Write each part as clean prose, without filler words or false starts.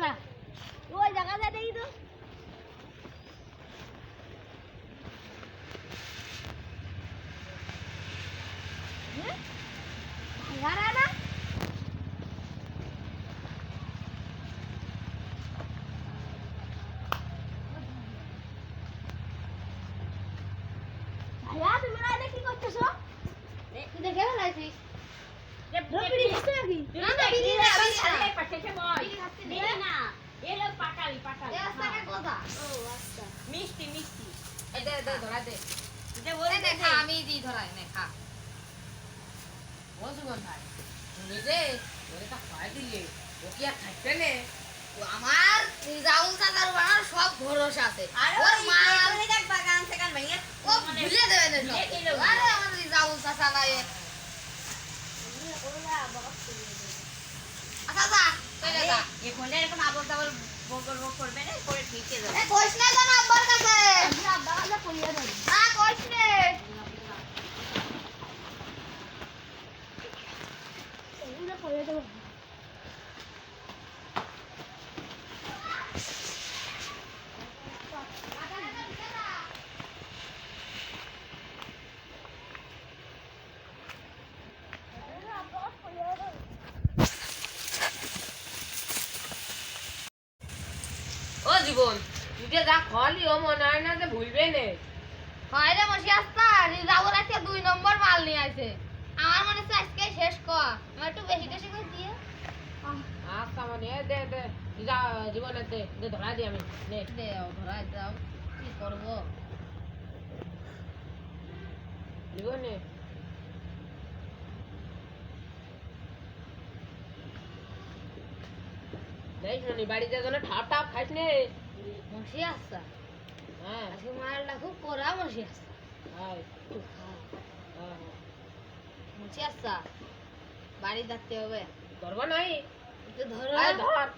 না ওই জায়গাটা দেখি তো ভাঙা না ভাইয়া তুমি না কি করতেছো তুই দেখে ফেলাইছিস রবিড়ি খাচ্ছে নাকি না না বিড়ি না আরে পাশেছে বল বিড়ি খাচ্ছে বিড়ি না এলো পাটালি এ আস্তাকে কথা ও আচ্ছা মিষ্টি দে ধরা দে দে বলে দে খা আমি দি ধরাই নে খা বসুন ভাই তুমি দে ওরে তা খাই দিলে ও কি আর খাইতে নে ও আমার রাউল দাদার বানার সব ভরসা আছে ওর মা ওরে দেখ বাগান সেখান ভাইয়া ও ভুলে দেবে না আরে আমার রাউল চাচা নাই আচ্ছা চলে যা এখন এরকম আবল তাবল বগল বগ করবে না করে ঠিকই যাবে এ কইছ না জানা আব্বার কাছে আব্বা কাছে কইয়া দেব না কইছ রে এগুলো কইয়া দেব জীবন তুই যা খালি ও মনে হয় না যে ভুলবে নে হয় রে মশি আস্তা রিজাউর আজকে 2 নম্বর মাল নিয়ে আইছে আমার মনে হচ্ছে আজকে শেষ কর আমার একটু বেশি বেশি করে দিয়ে আচ্ছা মানে দে যা জীবনে দে ধরা দি আমি নে দে ধরা দাও কি করব জীবনে দেখ নি বাড়িতে যেন ঠাপ খাইছ নে মশি আসছে হ্যাঁ আজকে মালটা খুব কড়া মশি আসছে হ্যাঁ মশি আসছে বাড়ি দেখতে হবে ধরবা নাই ধর ধর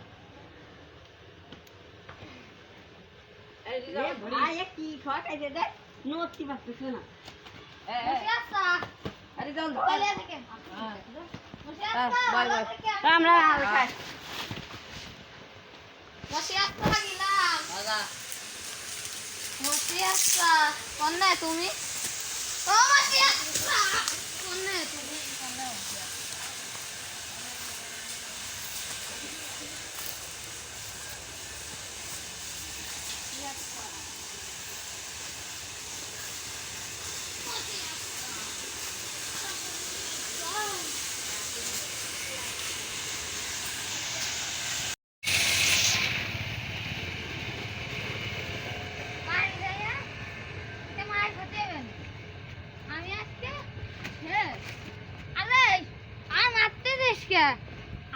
ভাই কি ঠক আছে দেখ নতি বাসছে না মশি আসছে আরে যাও ধরে থেকে হ্যাঁ মশি আসছে বল আমরা খাই মশি আসছে লাগিলাম দাদা মশি আসছে কোনে তুমি ও মশি আসছে কোনে তুমি কোনে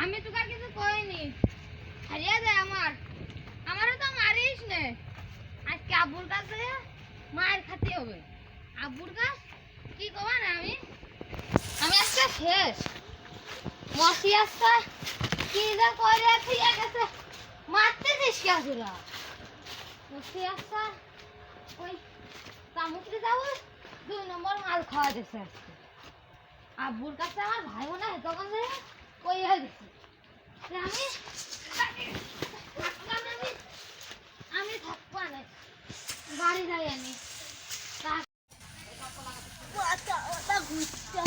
আমি তো কার কিছু কইনি হারিয়ে দে আমারও তো মারিস নে আজকে আব্বুর কাছে মার খাতে হবে আব্বুর কাছ কি কবা না আমি আজকে শেষ মশি আসছে কি যা করে ঠিক আছে মারতে দিস কি আসুরা মশি আসছে ওই তামুকরি যাও 2 নম্বর মাল খাওয়া দিছে আজকে আব্বুর কাছে আমার ভাই মনে হয় তখন কই গেছি আমি থাকবো না বাড়ি যাই আমি ঘুরতে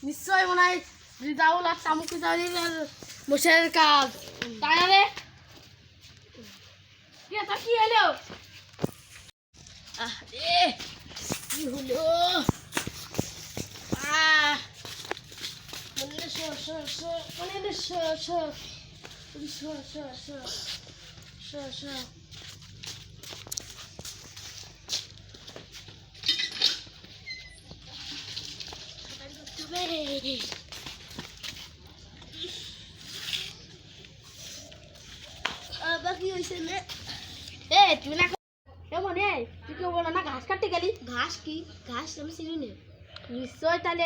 নিশ্চয় মনে হয় রিজাউল আর তামুকি জানির বসের কাজ তাই না রে কি হলো কি হলো বাকি হয়েছে না এ তুই না তুই কেউ বলো না ঘাস জানি ঘাস কি ঘাস আমি চিনি না নিশ্চয় তাহলে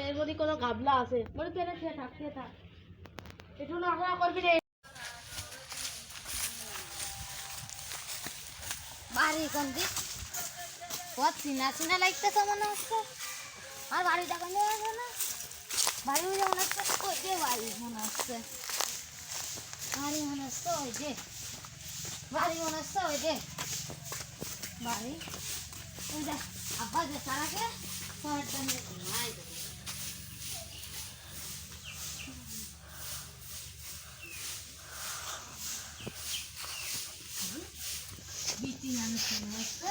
এর মধ্যে কোনো গাবলা আছে বলে কেন খেয়ে থাক একটু নড়াচড়া করবি রে বাড়ি কোন দিক কত চিনা লাগতেছে মনে হচ্ছে আর বাড়ি দেখা যাবে না বাড়ি মনে হচ্ছে ওই যে বাড়ি মনে হচ্ছে বাড়ি মনে হচ্ছে ওই যে বাড়ি মনে হচ্ছে ওই যে বাড়ি ওই যে আব্বা যে সারাকে বিটি মানুষ মনে হচ্ছে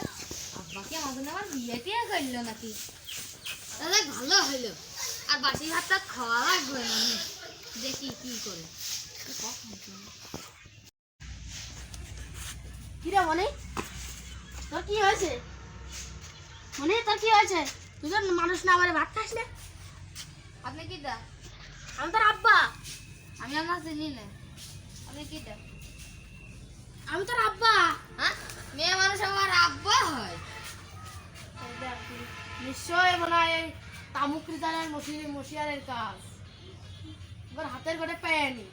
আব্বাকে আমাদের আবার বিয়ে টিয়ে করলো নাকি তাহলে ভালো হইলো আর বাসি ভাতটা খাওয়া লাগবে না দেখি কি করে কিরে মনে তোর কি হয়েছে মনে তোর কি হয়েছে তুই তো মানুষ না আমার ভাত খাস না আপনি কি দা আমি তোর আব্বা আমি আমার চিনি না আপনি কি দা আমি তোর আব্বা হ্যাঁ মেয়ে মানুষ আমার আব্বা হয় নিশ্চয় মনে হয় তামুকরি দানের মশিয়ারের কাজ এবার হাতের গোটে পায়নি